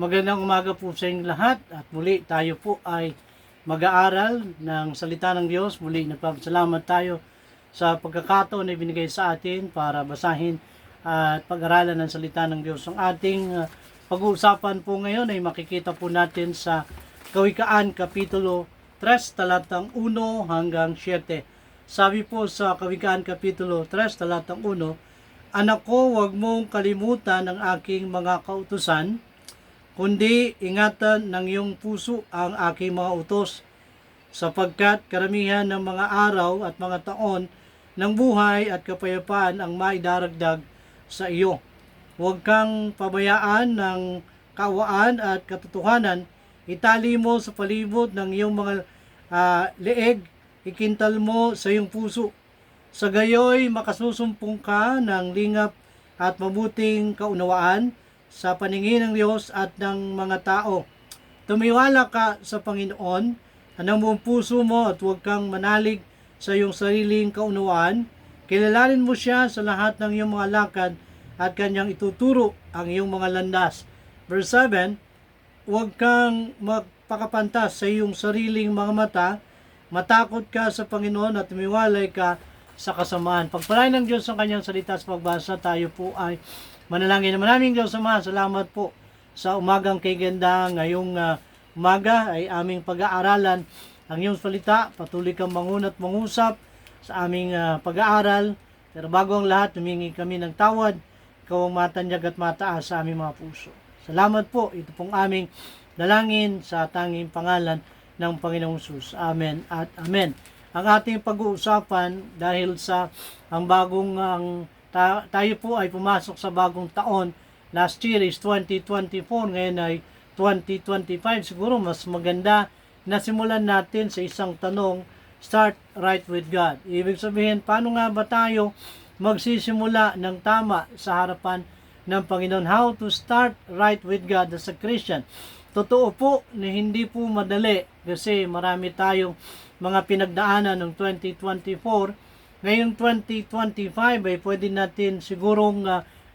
Magandang umaga po sa inyong lahat at muli tayo po ay mag-aaral ng salita ng Diyos. Muli nagpapasalamat tayo sa pagkakataon na ibinigay sa atin para basahin at pag-aralan ng salita ng Diyos. Ang ating pag-uusapan po ngayon ay makikita po natin sa Kawikaan Kapitulo 3, talatang 1 hanggang 7. Sabi po sa Kawikaan Kapitulo 3, talatang 1, Anak ko, huwag mong kalimutan ang aking mga kautusan, kundi ingatan ng iyong puso ang aking mga utos, sapagkat karamihan ng mga araw at mga taon ng buhay at kapayapaan ang maidaragdag sa iyo. Huwag kang pabayaan ng kaawaan at katotohanan, itali mo sa palibot ng iyong mga leeg, ikintal mo sa iyong puso. Sa gayoy makasusumpong ka ng lingap at mabuting kaunawaan sa paningin ng Diyos at ng mga tao. Tumiwala ka sa Panginoon, ang buong puso mo at huwag kang manalig sa iyong sariling kaunawaan. Kilalanin mo siya sa lahat ng iyong mga lakad at kanyang ituturo ang iyong mga landas. Verse 7, huwag kang magpakapantas sa iyong sariling mga mata, matakot ka sa Panginoon at tumiwalay ka sa kasamaan. Pagpalain ng Diyos ang kanyang salita sa pagbasa, tayo po ay manalangin. Maraming Diyos Ama, salamat po sa umagang kay ganda. Ngayong umaga ay aming pag-aaralan ang iyong salita. Patuloy kang mangunat mangusap sa aming pag-aaral. Pero bago ang lahat, humingi kami ng tawad. Ikaw ang matanyag at mataas sa aming mga puso. Salamat po. Ito pong aming dalangin sa tanging pangalan ng Panginoong Jesus. Amen at Amen. Ang ating pag-uusapan dahil sa ang bagong tayo po ay pumasok sa bagong taon. Last year is 2024, ngayon ay 2025. Siguro mas maganda na simulan natin sa isang tanong, start right with God. Ibig sabihin, paano nga ba tayo magsisimula ng tama sa harapan ng Panginoon? How to start right with God as a Christian? Totoo po na hindi po madali kasi marami tayong mga pinagdaanan ng 2024. Ngayong 2025 ay pwede natin sigurong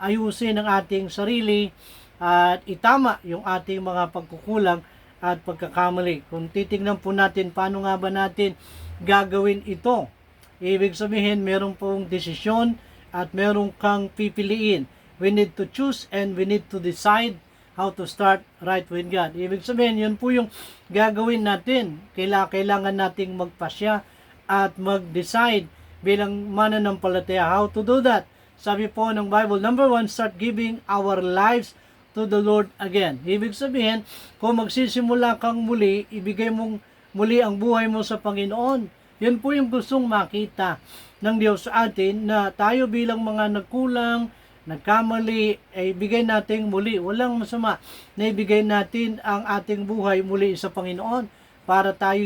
ayusin ang ating sarili at itama yung ating mga pagkukulang at pagkakamali. Kung titingnan po natin paano nga ba natin gagawin ito, ibig sabihin meron pong desisyon at meron kang pipiliin. We need to choose and we need to decide how to start right with God. Ibig sabihin, yun po yung gagawin natin. Kailangan nating magpasya at mag-decide bilang mananampalataya how to do that. Sabi po ng Bible, number 1, start giving our lives to the Lord again. Ibig sabihin, kung magsisimula kang muli, ibigay mong muli ang buhay mo sa Panginoon. Yun po yung gustong makita ng Diyos sa atin na tayo bilang mga nagkulang, nagkamali, ay ibigay natin muli. Walang masama na ibigay natin ang ating buhay muli sa Panginoon para tayo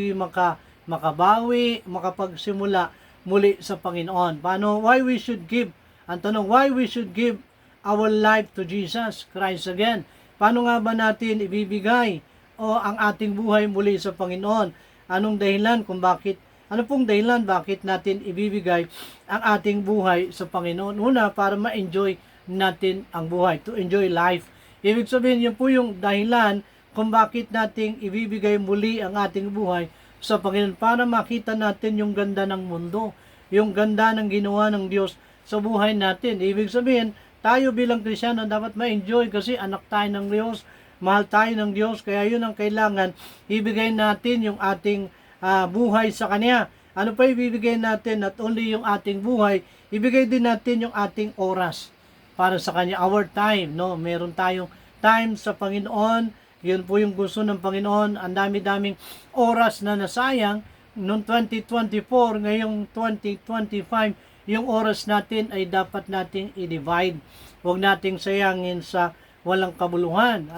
makabawi, makapagsimula muli sa Panginoon. Paano? Why we should give? Ang tanong, why we should give our life to Jesus Christ again? Paano nga ba natin ibibigay ang ating buhay muli sa Panginoon? Anong dahilan kung bakit? Ano pong dahilan bakit natin ibibigay ang ating buhay sa Panginoon? Una, para ma-enjoy natin ang buhay, to enjoy life. Ibig sabihin, yun po yung dahilan kung bakit nating ibibigay muli ang ating buhay sa Panginoon para makita natin yung ganda ng mundo, yung ganda ng ginawa ng Diyos sa buhay natin. Ibig sabihin, tayo bilang Kristyano dapat ma-enjoy kasi anak tayo ng Diyos, mahal tayo ng Diyos, kaya yun ang kailangan, ibigay natin yung ating buhay sa Kanya. Ano pa ibibigay natin? Not only yung ating buhay, ibigay din natin yung ating oras para sa Kanya, our time, no? Meron tayong time sa Panginoon. Yun po yung gusto ng Panginoon. Ang dami-daming oras na nasayang noong 2024, ngayong 2025, yung oras natin ay dapat nating i-divide. Huwag nating sayangin sa walang kabuluhan.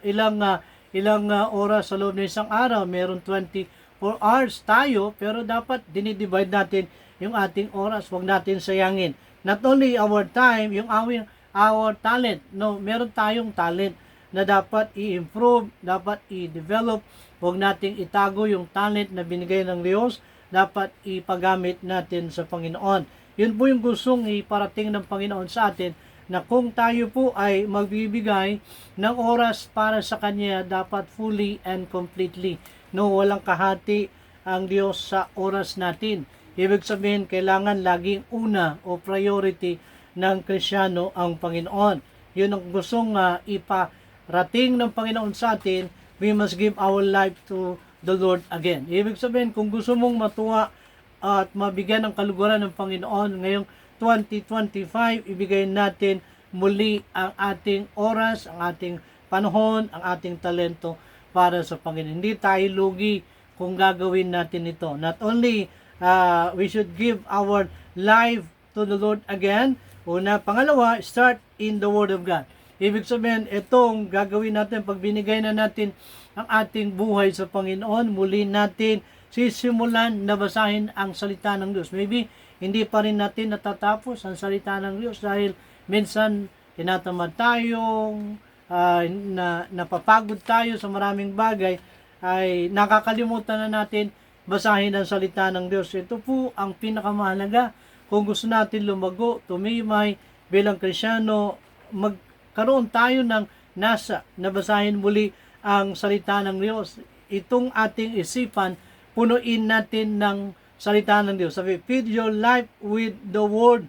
Ilang oras sa loob ng isang araw, meron 24 hours tayo, pero dapat dinidivide natin yung ating oras. Huwag natin sayangin. Not only our time, yung our talent. No, meron tayong talent na dapat i-improve, dapat i-develop. Huwag nating itago yung talent na binigay ng Diyos. Dapat ipagamit natin sa Panginoon. Yun po yung gustong iparating ng Panginoon sa atin na kung tayo po ay magbibigay ng oras para sa Kanya, dapat fully and completely. No, walang kahati ang Diyos sa oras natin. Ibig sabihin, kailangan laging una o priority ng Kristiyano ang Panginoon. Yun ang gustong iparating ng Panginoon sa atin. We must give our life to the Lord again. Ibig sabihin, kung gusto mong matuwa at mabigyan ng kaluguran ng Panginoon ngayong 2025, ibigay natin muli ang ating oras, ang ating panahon, ang ating talento para sa Panginoon. Hindi tayo lugi kung gagawin natin ito. Not only we should give our life to the Lord again. Una, pangalawa, start in the Word of God. Ibig sabihin, itong gagawin natin, pag binigay na natin ang ating buhay sa Panginoon, muli natin sisimulan na basahin ang salita ng Diyos. Maybe, hindi pa rin natin natatapos ang salita ng Diyos dahil minsan tinatamad tayong napapagod tayo sa maraming bagay, ay nakakalimutan na natin basahin ang salita ng Diyos. Ito po ang pinakamahalaga kung gusto natin lumago, tumimay bilang Kristiyano, magkaroon tayo ng nasa na basahin muli ang salita ng Diyos. Itong ating isipan, punuin natin ng salita ng Diyos. Sabi, feed your life with the Word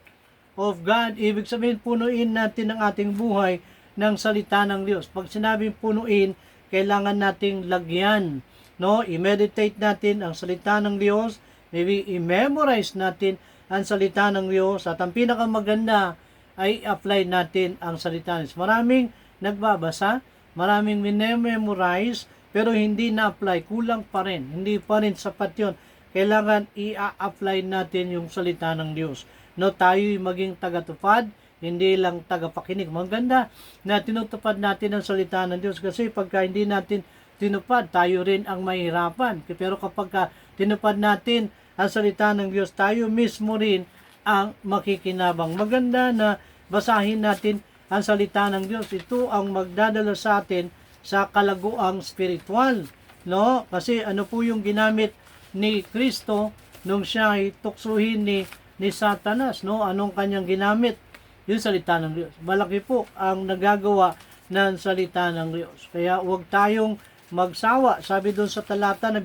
of God. Ibig sabihin, punuin natin ang ating buhay ng salita ng Diyos. Pag sinabing punuin, kailangan nating lagyan. No? I-meditate natin ang salita ng Diyos. Maybe i-memorize natin ang salita ng Diyos. At ang pinakamaganda ay apply natin ang salita ng Diyos. Maraming nagbabasa, maraming minememorize, pero hindi na-apply. Kulang pa rin. Hindi pa rin sapat yun. Kailangan i-apply natin yung salita ng Diyos. No, tayo'y maging tagatupad, hindi lang tagapakinig. Maganda na tinutupad natin ang salita ng Diyos kasi pagka hindi natin tinupad, tayo rin ang mahirapan. Pero kapag tinupad natin ang salita ng Diyos, tayo mismo rin ang makikinabang. Maganda na basahin natin ang salita ng Diyos. Ito ang magdadala sa atin sa kalaguang spiritual. No? Kasi ano po yung ginamit ni Kristo nung siya ay tuksuhin ni Satanas, no? Anong kanyang ginamit? Yung salita ng Diyos. Malaki po ang nagagawa ng salita ng Diyos. Kaya huwag tayong magsawa. Sabi doon sa talata na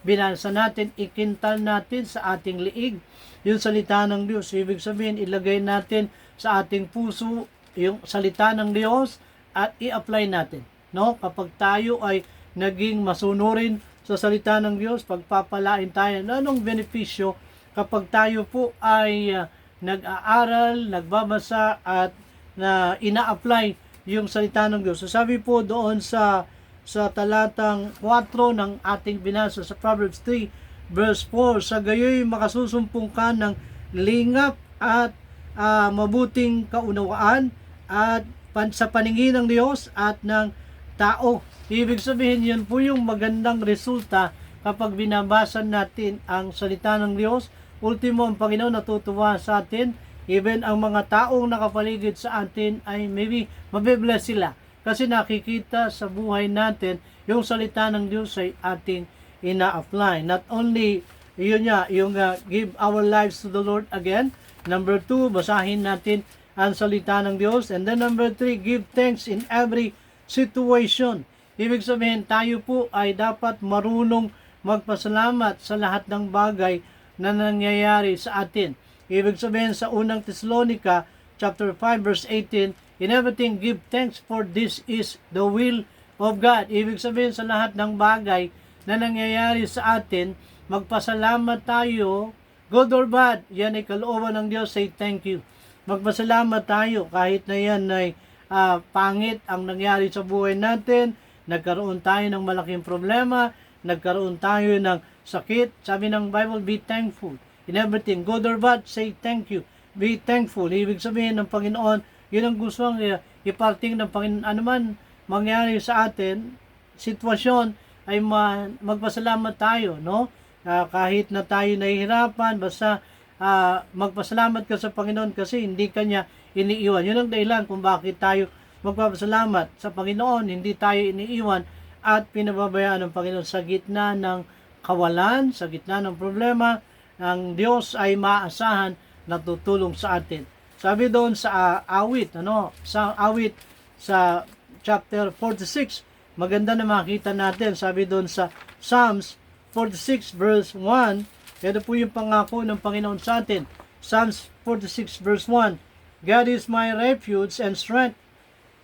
binasa natin, ikintal natin sa ating liig yung salita ng Diyos. Ibig sabihin, ilagay natin sa ating puso yung salita ng Diyos at i-apply natin. No? Kapag tayo ay naging masunurin sa salita ng Diyos, pagpapalain tayo. Anong benepisyo kapag tayo po ay nag-aaral, nagbabasa at na ina-apply yung salita ng Diyos. So sabi po doon sa talatang 4 ng ating binasa sa Proverbs 3 verse 4, sa gayoy makasusumpong ka ng lingap at mabuting kaunawaan at sa paningin ng Diyos at ng tao. Ibig sabihin, yun po yung magandang resulta kapag binabasa natin ang salita ng Diyos. Ultimo, ang Panginoon natutuwa sa atin. Even ang mga taong nakapaligid sa atin ay maybe mabibless sila. Kasi nakikita sa buhay natin yung salita ng Diyos ay ating ina-apply. Not only yun yung give our lives to the Lord again. Number 2, basahin natin ang salita ng Diyos. And then number 3, give thanks in every situation. Ibig sabihin, tayo po ay dapat marunong magpasalamat sa lahat ng bagay na nangyayari sa atin. Ibig sabihin sa unang Thessalonica chapter 5 verse 18, in everything give thanks, for this is the will of God. Ibig sabihin sa lahat ng bagay na nangyayari sa atin, magpasalamat tayo, good or bad, yan ay kalooban ng Diyos, say thank you. Magpasalamat tayo kahit na yan ay pangit ang nangyari sa buhay natin, nagkaroon tayo ng malaking problema, nagkaroon tayo ng sakit. Sabi ng Bible, be thankful. In everything, good or bad, say thank you. Be thankful. Ibig sabihin ng Panginoon, yun ang gusto iparting ng Panginoon. Ano man mangyari sa atin, sitwasyon, ay magpasalamat tayo, no? Kahit na tayo nahihirapan, basta magpasalamat ka sa Panginoon kasi hindi kanya iniiwan. Yun ang dahilan kung bakit tayo magpapasalamat sa Panginoon, hindi tayo iniiwan at pinababayaan ng Panginoon sa gitna ng kawalan, sa gitna ng problema. Ang Diyos ay maaasahan na tutulong sa atin. Sabi doon sa awit, sa awit sa chapter 46, maganda na makita natin. Sabi doon sa Psalms 46 verse 1, ito po yung pangako ng Panginoon sa atin. Psalms 46 verse 1, God is my refuge and strength,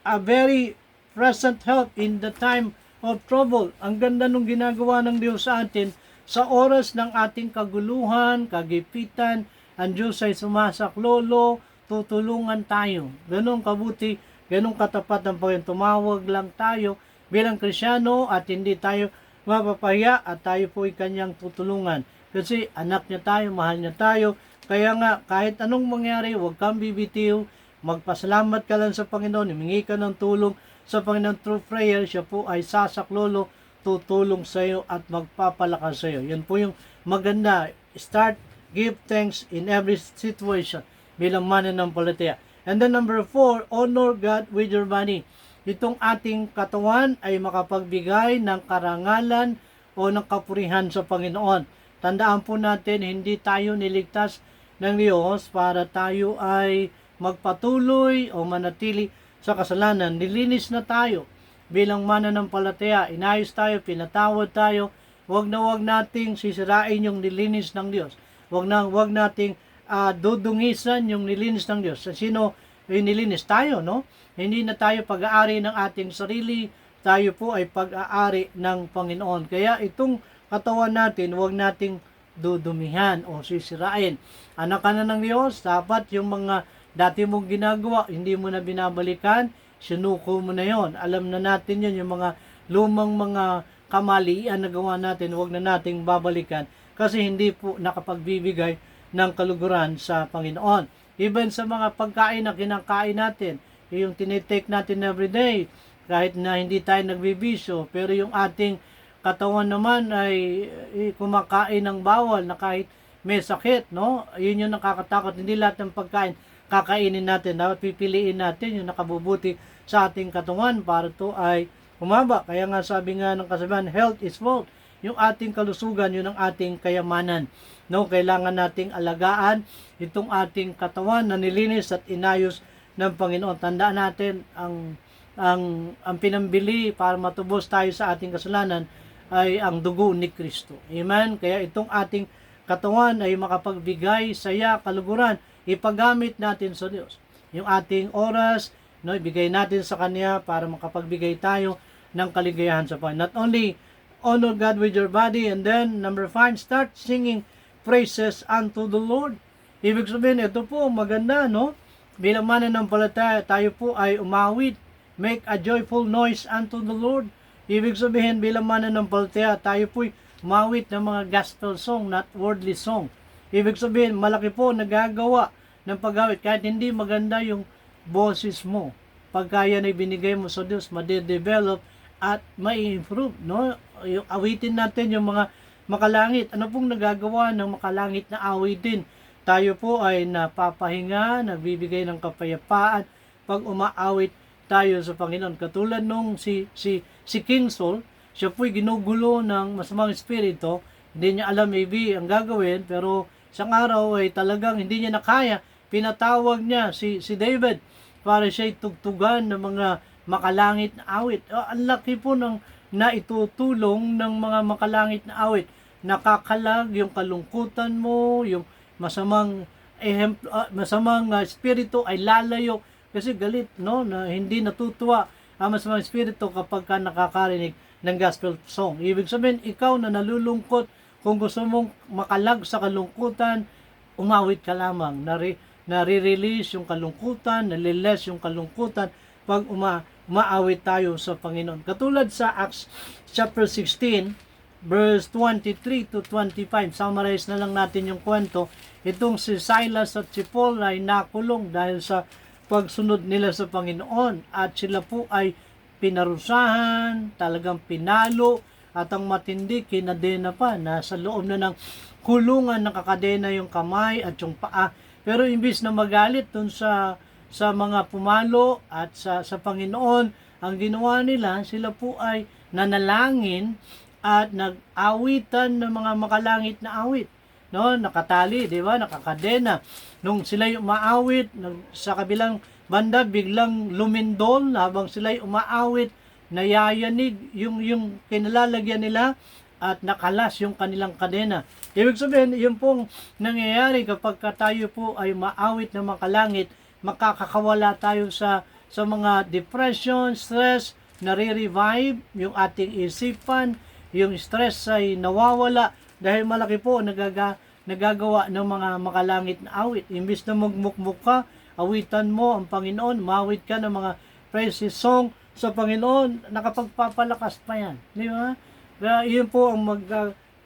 a very present help in the time of trouble. Ang ganda nung ginagawa ng Diyos sa atin sa oras ng ating kaguluhan, kagipitan. Ang Diyos ay sumasaklolo, tutulungan tayo. Ganun kabuti, ganun katapat ang Panginoon. Tumawag lang tayo bilang Krisyano at hindi tayo mapapahiya at tayo po ay kanyang tutulungan. Kasi anak niya tayo, mahal niya tayo. Kaya nga, kahit anong mangyari, huwag kang bibitiw. Magpasalamat ka lang sa Panginoon. Humingi ka ng tulong sa Panginoon through prayer. Siya po ay sasaklolo, tutulong sa iyo at magpapalakas sa iyo. Yan po yung maganda. Start, give thanks in every situation bilang mananampalataya. And then number 4, honor God with your money. Itong ating katawan ay makapagbigay ng karangalan o ng kapurihan sa Panginoon. Tandaan po natin, hindi tayo niligtas ng Diyos para tayo ay magpatuloy o manatili sa kasalanan. Nilinis na tayo bilang mananampalataya. Inayos tayo, pinatawad tayo. Huwag nating sisirain yung nilinis ng Diyos. Huwag nating dudungisan yung nilinis ng Diyos. Sa sino yung nilinis tayo, no? Hindi na tayo pag-aari ng ating sarili. Tayo po ay pag-aari ng Panginoon. Kaya itong katawan natin, huwag nating dudumihan o sisirain. Anak ka na ng Diyos, dapat yung mga dati mong ginagawa, hindi mo na binabalikan, sinuko mo na yon. Alam na natin yun, yung mga lumang mga kamalian na gawa natin, huwag na nating babalikan kasi hindi po nakapagbibigay ng kaluguran sa Panginoon. Even sa mga pagkain na kinakain natin, yung tinitake natin everyday, kahit na hindi tayo nagbibisyo, pero yung ating katawan naman ay kumakain ng bawal na kahit may sakit, no? Yun yung nakakatakot. Hindi lahat ng pagkain kakainin natin. Dapat pipiliin natin yung nakabubuti sa ating katawan para to ay humaba. Kaya nga sabi nga ng kasabihan, health is wealth. Yung ating kalusugan, yun ang ating kayamanan. No? Kailangan nating alagaan itong ating katawan na nilinis at inayos ng Panginoon. Tandaan natin ang pinambili para matubos tayo sa ating kasalanan ay ang dugo ni Kristo. Amen? Kaya itong ating katawan ay makapagbigay saya, kaluguran, ipagamit natin sa Diyos. Yung ating oras, no, ibigay natin sa Kanya para makapagbigay tayo ng kaligayahan sa Panginoon. Not only honor God with your body, and then number 5, start singing praises unto the Lord. Ibig sabihin, ito po maganda, no? Bilang mananampalataya, tayo po ay umawit. Make a joyful noise unto the Lord. Ibig sabihin, bilang mananampalataya, tayo po'y umawit ng mga gospel song, not worldly song. Ibig sabihin, malaki po nagagawa ng pag-awit. Kahit hindi maganda yung boses mo, pagka yan ay binigay mo sa Diyos, made-develop at mai-improve. No? Yung awitin natin yung mga makalangit. Ano pong nagagawa ng makalangit na awitin? Tayo po ay napapahinga, nagbibigay ng kapayapaan pag umaawit tayo sa Panginoon. Katulad nung si King Saul, siya po'y ginugulo ng masamang espiritu. Hindi niya alam maybe ang gagawin, pero isang araw ay talagang hindi niya nakaya. Pinatawag niya si David para siya'y tugtugan ng mga makalangit na awit. Ang laki po ng naitutulong ng mga makalangit na awit. Nakakalag yung kalungkutan mo, yung masamang espiritu ay lalayo. Kasi galit, no, na hindi natutuwa ang masamang espiritu kapag ka nakakarinig ng gospel song. Ibig sabihin, ikaw na nalulungkot, kung gusto mong makalag sa kalungkutan, umawit ka lamang. Nare-release yung kalungkutan, naliles yung kalungkutan pag umaawit tayo sa Panginoon. Katulad sa Acts chapter 16, verse 23 to 25. Summarize na lang natin yung kwento. Itong si Silas at si Paul ay nakulong dahil sa pagsunod nila sa Panginoon at sila po ay pinarusahan, talagang pinalo at ang matindi kinadena pa, nasa loob na ng kulungan, nakakadena yung kamay at yung paa. Pero imbis na magalit dun sa mga pumalo at sa Panginoon, ang ginawa nila, sila po ay nanalangin at nag-awitan ng mga makalangit na awit. no, nakatali, di ba, nakakadena. Nung sila'y umaawit, sa kabilang banda, biglang lumindol habang sila'y umaawit, nayayanig yung kinalalagyan nila at nakalas yung kanilang kadena. Ibig sabihin, yun pong nangyayari kapag tayo po ay maawit na makalangit, makakakawala tayo sa mga depression, stress, nare-revive yung ating isipan, yung stress ay nawawala dahil malaki po nagagawa ng mga makalangit na awit. Imbis na magmukmuk ka, awitan mo ang Panginoon, mawit ka ng mga praises song sa Panginoon, nakapagpapalakas pa yan. Di ba? Kaya yun po ang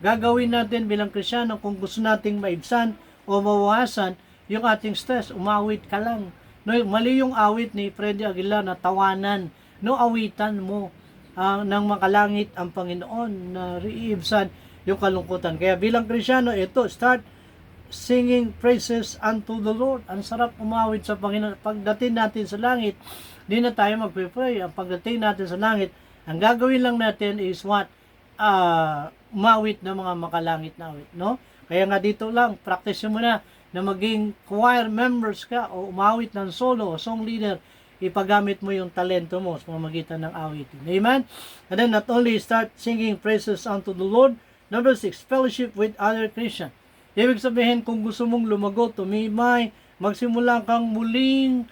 gagawin natin bilang Kristyano kung gusto nating maibsan o mawawasan yung ating stress. Umawit ka lang. No, mali yung awit ni Freddy Aguilar na tawanan. No, awitan mo ng makalangit ang Panginoon na iibsan yung kalungkutan. Kaya bilang Kristyano, ito, start singing praises unto the Lord. Ang sarap umawit sa Panginoon. Pagdating natin sa langit, di na tayo magpe-pray. Ang pagdating natin sa langit, ang gagawin lang natin is what? Umawit ng mga makalangit na awit. No? Kaya nga dito lang, practice mo na maging choir members ka o umawit ng solo o song leader, ipagamit mo yung talento mo sa pamamagitan ng awitin. Amen? And then not only start singing praises unto the Lord, number 6, fellowship with other Christians. Ibig sabihin, kung gusto mong lumago, tumibay, magsimula kang muling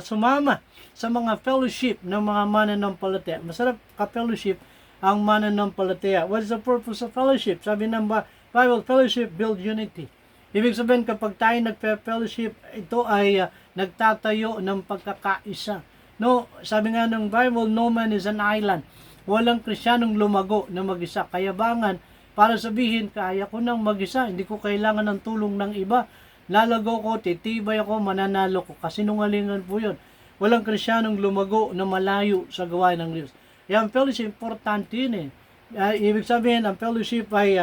sumama sa mga fellowship ng mga mananampalataya. Masarap ka-fellowship ang mananampalataya. What is the purpose of fellowship? Sabi ng Bible, fellowship build unity. Ibig sabihin, kapag tayo nagpe-fellowship, ito ay nagtatayo ng pagkakaisa. No, sabi nga ng Bible, no man is an island. Walang Kristiyanong lumago na mag-isa. Kayabangan para sabihin, kaya ko nang mag-isa, hindi ko kailangan ng tulong ng iba. Lalago ko, titibay ako, mananalo ko. Kasinungalingan po yun. Walang Kristiyanong lumago na malayo sa gawain ng Diyos. Yan, fellowship, importante yun eh. Ibig sabihin, ang fellowship ay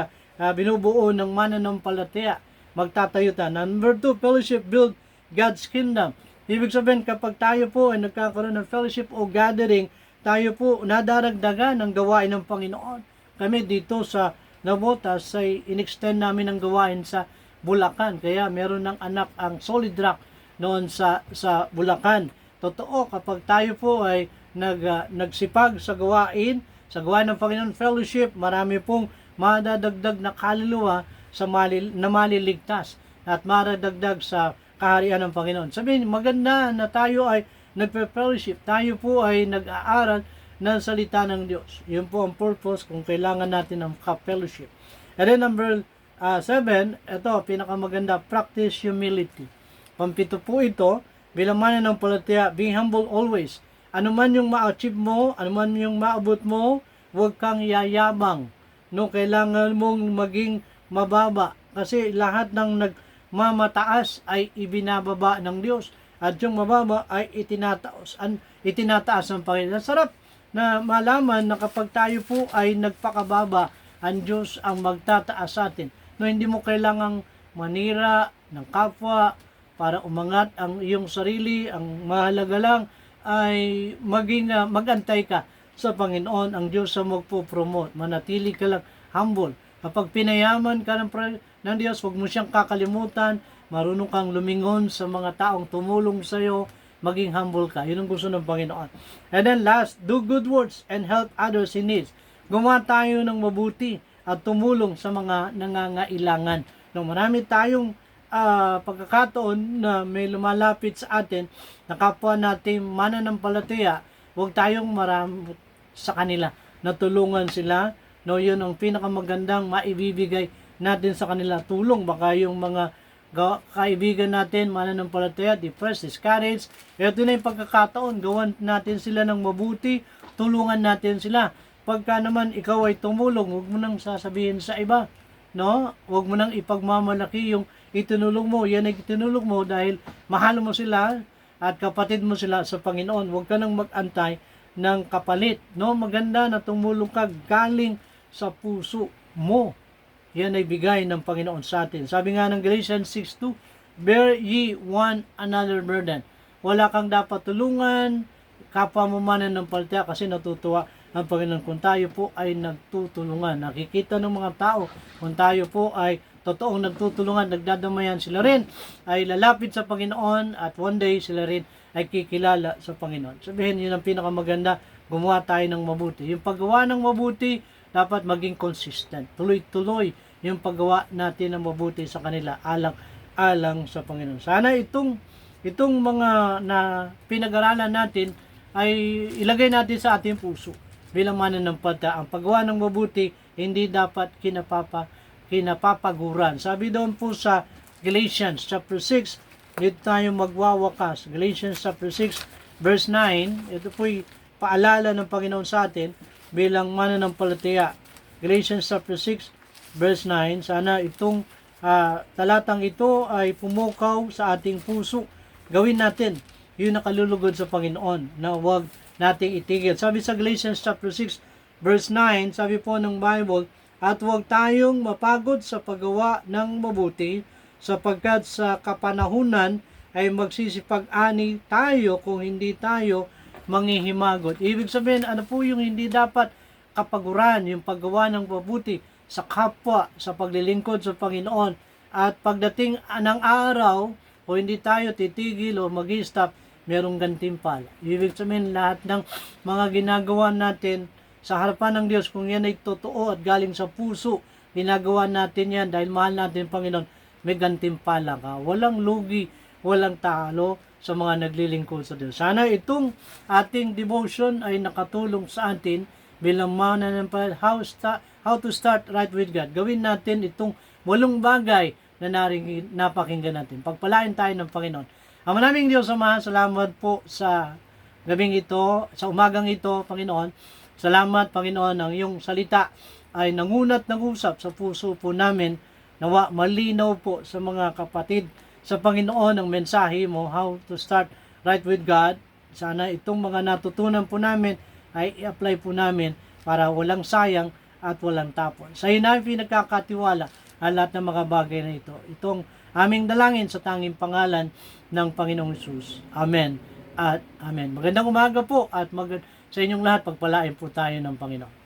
binubuo ng mananampalataya. Magtatayo tayo. Number 2, fellowship build God's kingdom. Ibig sabihin, kapag tayo po ay nagkakaroon ng fellowship o gathering, tayo po nadaragdagan ng gawain ng Panginoon. Kami dito sa Navotas ay in-extend namin ang gawain sa Bulacan. Kaya meron ng anak ang Solid Rock noon sa Bulacan. Totoo, kapag tayo po ay nagsipag sa gawain ng Panginoon fellowship, marami pong madadagdag na kaluluwa na maliligtas at maradagdag sa kaharian ng Panginoon. Sabihin, maganda na tayo ay nagpe-fellowship, tayo po ay nag-aaral ng salita ng Diyos. Yun po ang purpose kung kailangan natin ng fellowship. And then number 7, ito, pinakamaganda, practice humility. Pampito po ito, bilang mananampalataya, be humble always. Ano man yung ma-achieve mo, ano man yung maabot mo, huwag kang yayabang. No, kailangan mong maging mababa. Kasi lahat ng nagmamataas ay ibinababa ng Diyos. At yung mababa ay itinataas ng Panginoon. Sarap na malaman na kapag tayo po ay nagpakababa, ang Diyos ang magtataas sa atin. No, hindi mo kailangang manira ng kapwa para umangat ang iyong sarili. Ang mahalaga lang ay magantay ka sa Panginoon. Ang Diyos ang magpo-promote. Manatili ka lang humble. Kapag pinayaman ka ng Diyos, huwag mo siyang kakalimutan. Marunong kang lumingon sa mga taong tumulong sa iyo. Maging humble ka. Yun ang gusto ng Panginoon. And then last, do good works and help others in need. Gumawa tayo ng mabuti at tumulong sa mga nangangailangan. No, marami tayong pagkakataon na may lumalapit sa atin na kapwa natin mananampalataya, huwag tayong marami sa kanila. Natulungan sila. No, yun ang pinakamagandang maibibigay natin sa kanila. Tulong, baka yung mga kaibigan natin, mananampalataya, depressed, discouraged. Ito na yung pagkakataon, gawan natin sila ng mabuti, tulungan natin sila. Pagka naman ikaw ay tumulong, huwag mo nang sasabihin sa iba. No? Huwag mo nang ipagmamalaki yung itinulong mo. Yan ay itinulong mo dahil mahal mo sila at kapatid mo sila sa Panginoon. Huwag ka nang mag-antay ng kapalit. No? Maganda na tumulong ka galing sa puso mo. Yan ay bigay ng Panginoon sa atin. Sabi nga ng Galatians 6:2, bear ye one another burden. Wala kang dapat tulungan, kapwa mo mananampalataya kasi natutuwa ang Panginoon kung tayo po ay nagtutulungan. Nakikita ng mga tao kung tayo po ay totoong nagtutulungan, nagdadamayan, sila rin ay lalapit sa Panginoon at one day sila rin ay kikilala sa Panginoon. Sabihin, yun ang pinakamaganda, gumawa tayo ng mabuti. Yung paggawa ng mabuti, dapat maging consistent. Tuloy-tuloy yung paggawa natin ng mabuti sa kanila, alang sa Panginoon. Sana itong mga na pinag-aralan natin ay ilagay natin sa ating puso bilang mananampalataya. Ang paggawa ng mabuti hindi dapat kinapapaguran. Sabi doon po sa Galatians chapter 6, dito tayo magwawakas. Galatians chapter 6 verse 9, ito po'y paalala ng Panginoon sa atin bilang mananampalataya. Galatians chapter 6 verse 9, sana itong talatang ito ay pumukaw sa ating puso. Gawin natin yung nakalulugod sa Panginoon na huwag nating itigil. Sabi sa Galatians chapter 6 verse 9, sabi po ng Bible, at huwag tayong mapagod sa paggawa ng mabuti, sapagkat sa kapanahunan ay magsisipag-ani tayo kung hindi tayo manghihimagot. Ibig sabihin, ano po yung hindi dapat kapaguran, yung paggawa ng mabuti sa kapwa, sa paglilingkod sa Panginoon. At pagdating ng araw, o hindi tayo titigil o mag-stop, merong gantimpala. Ibig sabihin, lahat ng mga ginagawa natin sa harapan ng Diyos, kung yan ay totoo at galing sa puso, ginagawa natin yan dahil mahal natin Panginoon, may gantimpala ka. Walang lugi, walang talo sa mga naglilingkod sa Diyos. Sana itong ating devotion ay nakatulong sa atin bilang mananampalataya, how to start right with God. Gawin natin itong 8 bagay na napakinggan natin. Pagpalain tayo ng Panginoon. Ang maraming Diyos Ama, salamat po sa gabing ito, sa umagang ito, Panginoon. Salamat, Panginoon, ang iyong salita ay nangunat ng usap sa puso po namin. Nawa malinaw po sa mga kapatid sa Panginoon ang mensahe mo, how to start right with God. Sana itong mga natutunan po namin ay i-apply po namin para walang sayang at walang tapon. Sa iyo namin pinagkakatiwala ang lahat ng mga bagay na ito. Itong aming dalangin sa tanging pangalan ng Panginoong Hesus. Amen at Amen. Magandang umaga po at sa inyong lahat, pagpalain po tayo ng Panginoon.